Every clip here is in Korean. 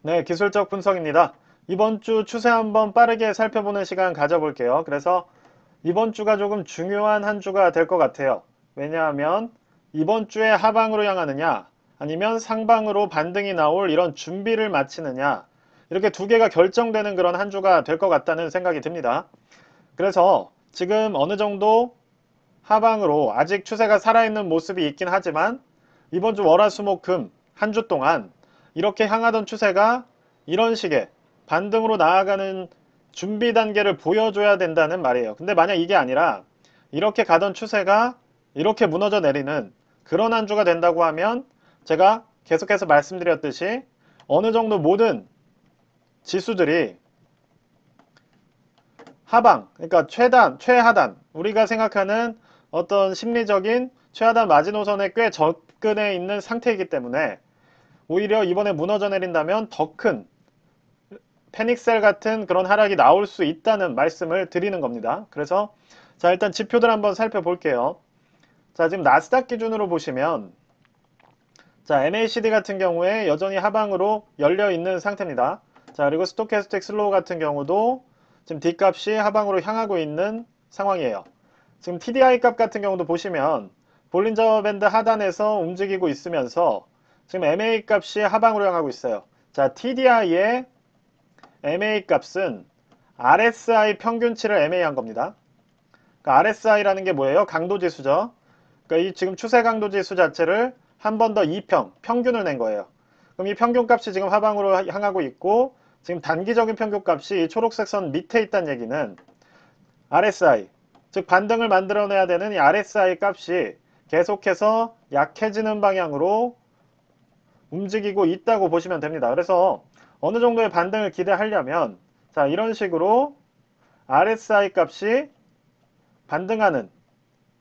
네, 기술적 분석입니다. 이번 주 추세 한번 빠르게 살펴보는 시간 가져볼게요. 그래서 이번 주가 조금 중요한 한 주가 될 것 같아요. 왜냐하면 이번 주에 하방으로 향하느냐 아니면 상방으로 반등이 나올 이런 준비를 마치느냐 이렇게 두 개가 결정되는 그런 한 주가 될 것 같다는 생각이 듭니다. 그래서 지금 어느 정도 하방으로 아직 추세가 살아있는 모습이 있긴 하지만 이번 주 월화수목금 한 주 동안 이렇게 향하던 추세가 이런 식의 반등으로 나아가는 준비 단계를 보여줘야 된다는 말이에요. 근데 만약 이게 아니라 이렇게 가던 추세가 이렇게 무너져 내리는 그런 한 주가 된다고 하면 제가 계속해서 말씀드렸듯이 어느 정도 모든 지수들이 하방, 그러니까 최단, 최하단, 우리가 생각하는 어떤 심리적인 최하단 마지노선에 꽤 접근해 있는 상태이기 때문에 오히려 이번에 무너져 내린다면 더 큰 패닉셀 같은 그런 하락이 나올 수 있다는 말씀을 드리는 겁니다. 그래서 자, 일단 지표들 한번 살펴볼게요. 자, 지금 나스닥 기준으로 보시면 자, MACD 같은 경우에 여전히 하방으로 열려 있는 상태입니다. 자, 그리고 스토캐스틱 슬로우 같은 경우도 지금 D값이 하방으로 향하고 있는 상황이에요. 지금 TDI 값 같은 경우도 보시면 볼린저 밴드 하단에서 움직이고 있으면서 지금 MA 값이 하방으로 향하고 있어요. 자, TDI의 MA 값은 RSI 평균치를 MA 한 겁니다. 그러니까 RSI라는 게 뭐예요? 강도지수죠. 그러니까 이 지금 추세 강도지수 자체를 한 번 더 2평, 평균을 낸 거예요. 그럼 이 평균값이 지금 하방으로 향하고 있고 지금 단기적인 평균값이 초록색 선 밑에 있다는 얘기는 RSI, 즉 반등을 만들어내야 되는 이 RSI 값이 계속해서 약해지는 방향으로 움직이고 있다고 보시면 됩니다. 그래서 어느 정도의 반등을 기대하려면 자, 이런 식으로 RSI 값이 반등하는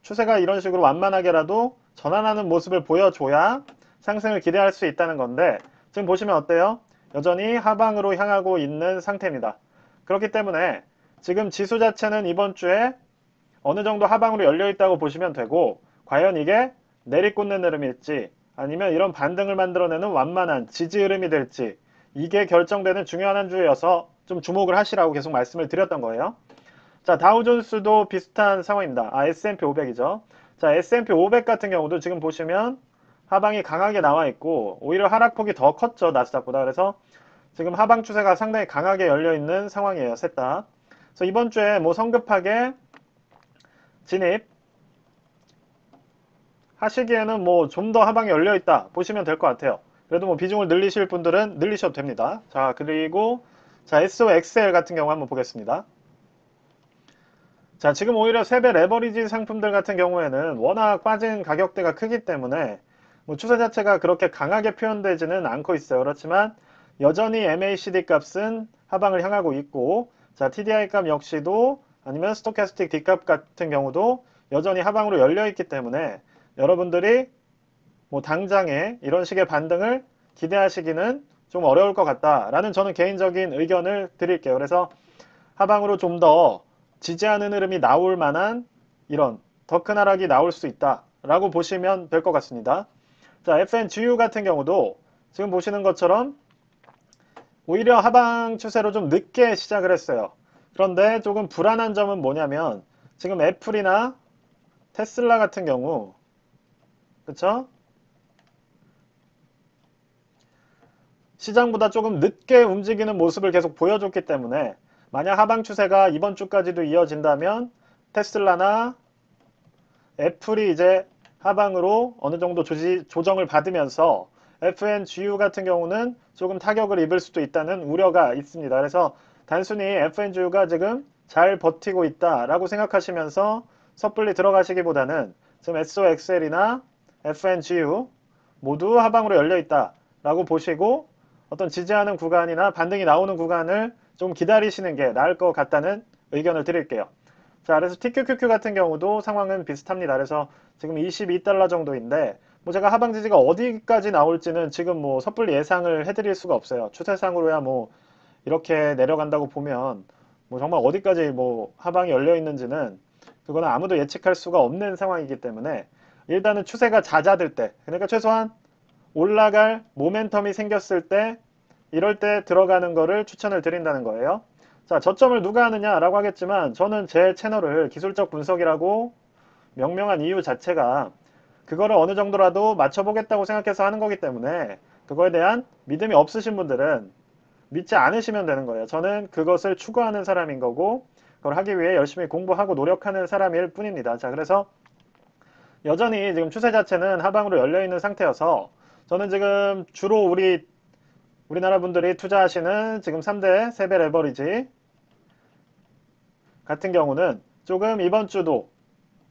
추세가 이런 식으로 완만하게라도 전환하는 모습을 보여줘야 상승을 기대할 수 있다는 건데 지금 보시면 어때요? 여전히 하방으로 향하고 있는 상태입니다. 그렇기 때문에 지금 지수 자체는 이번 주에 어느 정도 하방으로 열려 있다고 보시면 되고 과연 이게 내리꽂는 흐름일지 아니면 이런 반등을 만들어내는 완만한 지지 흐름이 될지 이게 결정되는 중요한 한 주여서 좀 주목을 하시라고 계속 말씀을 드렸던 거예요. 자, 다우존스도 비슷한 상황입니다. S&P 500이죠. 자, S&P 500 같은 경우도 지금 보시면 하방이 강하게 나와 있고 오히려 하락폭이 더 컸죠. 나스닥보다. 그래서 지금 하방 추세가 상당히 강하게 열려 있는 상황이에요. 셋 다. 그래서 이번 주에 뭐 성급하게 진입 하시기에는 뭐 좀 더 하방이 열려 있다 보시면 될 것 같아요. 그래도 뭐 비중을 늘리실 분들은 늘리셔도 됩니다. 자, 그리고 자, SOXL 같은 경우 한번 보겠습니다. 자, 지금 오히려 세배 레버리지 상품들 같은 경우에는 워낙 빠진 가격대가 크기 때문에 뭐 추세 자체가 그렇게 강하게 표현되지는 않고 있어요. 그렇지만 여전히 MACD 값은 하방을 향하고 있고 자, TDI 값 역시도 아니면 스토캐스틱 D값 같은 경우도 여전히 하방으로 열려 있기 때문에 여러분들이 뭐 당장에 이런 식의 반등을 기대하시기는 좀 어려울 것 같다라는 저는 개인적인 의견을 드릴게요. 그래서 하방으로 좀 더 지지하는 흐름이 나올 만한 이런 더 큰 하락이 나올 수 있다라고 보시면 될 것 같습니다. 자, FNGU 같은 경우도 지금 보시는 것처럼 오히려 하방 추세로 좀 늦게 시작을 했어요. 그런데 조금 불안한 점은 뭐냐면 지금 애플이나 테슬라 같은 경우 그쵸? 시장보다 조금 늦게 움직이는 모습을 계속 보여줬기 때문에 만약 하방 추세가 이번 주까지도 이어진다면 테슬라나 애플이 이제 하방으로 어느 정도 조정을 받으면서 FNGU 같은 경우는 조금 타격을 입을 수도 있다는 우려가 있습니다. 그래서 단순히 FNGU가 지금 잘 버티고 있다라고 생각하시면서 섣불리 들어가시기보다는 지금 SOXL이나 FNGU 모두 하방으로 열려 있다라고 보시고 어떤 지지하는 구간이나 반등이 나오는 구간을 좀 기다리시는 게 나을 것 같다는 의견을 드릴게요. 자, 그래서 TQQQ 같은 경우도 상황은 비슷합니다. 그래서 지금 22달러 정도인데 뭐 제가 하방 지지가 어디까지 나올지는 지금 뭐 섣불리 예상을 해드릴 수가 없어요. 추세상으로야 뭐 이렇게 내려간다고 보면 뭐 정말 어디까지 뭐 하방이 열려 있는지는 그거는 아무도 예측할 수가 없는 상황이기 때문에 일단은 추세가 잦아들 때 그러니까 최소한 올라갈 모멘텀이 생겼을 때 이럴 때 들어가는 거를 추천을 드린다는 거예요. 자, 저점을 누가 하느냐라고 하겠지만 저는 제 채널을 기술적 분석이라고 명명한 이유 자체가 그거를 어느 정도라도 맞춰보겠다고 생각해서 하는 거기 때문에 그거에 대한 믿음이 없으신 분들은 믿지 않으시면 되는 거예요. 저는 그것을 추구하는 사람인 거고 그걸 하기 위해 열심히 공부하고 노력하는 사람일 뿐입니다. 자, 그래서 여전히 지금 추세 자체는 하방으로 열려있는 상태여서 저는 지금 주로 우리나라 분들이 투자하시는 지금 3대 세배 레버리지 같은 경우는 조금 이번 주도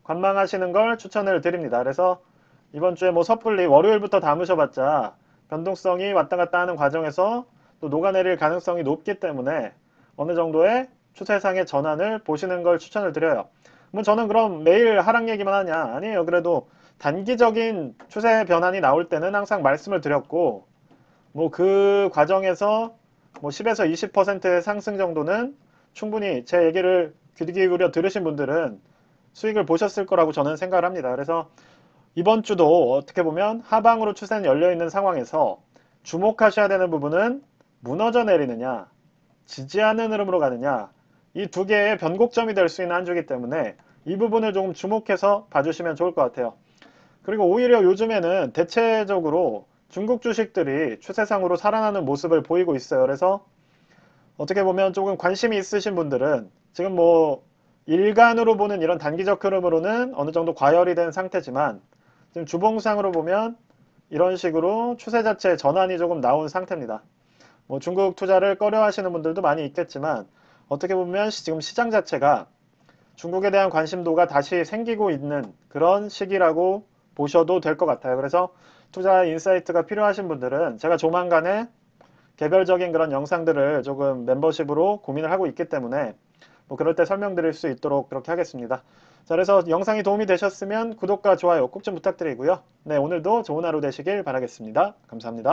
관망하시는 걸 추천을 드립니다. 그래서 이번 주에 뭐 섣불리 월요일부터 담으셔봤자 변동성이 왔다 갔다 하는 과정에서 또 녹아내릴 가능성이 높기 때문에 어느 정도의 추세상의 전환을 보시는 걸 추천을 드려요. 뭐 저는 그럼 매일 하락 얘기만 하냐? 아니에요. 그래도 단기적인 추세 변환이 나올 때는 항상 말씀을 드렸고 뭐 그 과정에서 뭐 10에서 20%의 상승 정도는 충분히 제 얘기를 귀 기울여 들으신 분들은 수익을 보셨을 거라고 저는 생각을 합니다. 그래서 이번 주도 어떻게 보면 하방으로 추세는 열려있는 상황에서 주목하셔야 되는 부분은 무너져 내리느냐, 지지하는 흐름으로 가느냐, 이 두 개의 변곡점이 될 수 있는 한 주이기 때문에 이 부분을 조금 주목해서 봐주시면 좋을 것 같아요. 그리고 오히려 요즘에는 대체적으로 중국 주식들이 추세상으로 살아나는 모습을 보이고 있어요. 그래서 어떻게 보면 조금 관심이 있으신 분들은 지금 뭐 일간으로 보는 이런 단기적 흐름으로는 어느 정도 과열이 된 상태지만 지금 주봉상으로 보면 이런 식으로 추세 자체의 전환이 조금 나온 상태입니다. 뭐 중국 투자를 꺼려 하시는 분들도 많이 있겠지만 어떻게 보면 지금 시장 자체가 중국에 대한 관심도가 다시 생기고 있는 그런 시기라고 보셔도 될 것 같아요. 그래서 투자 인사이트가 필요하신 분들은 제가 조만간에 개별적인 그런 영상들을 조금 멤버십으로 고민을 하고 있기 때문에 뭐 그럴 때 설명드릴 수 있도록 그렇게 하겠습니다. 자, 그래서 영상이 도움이 되셨으면 구독과 좋아요 꼭 좀 부탁드리고요. 네, 오늘도 좋은 하루 되시길 바라겠습니다. 감사합니다.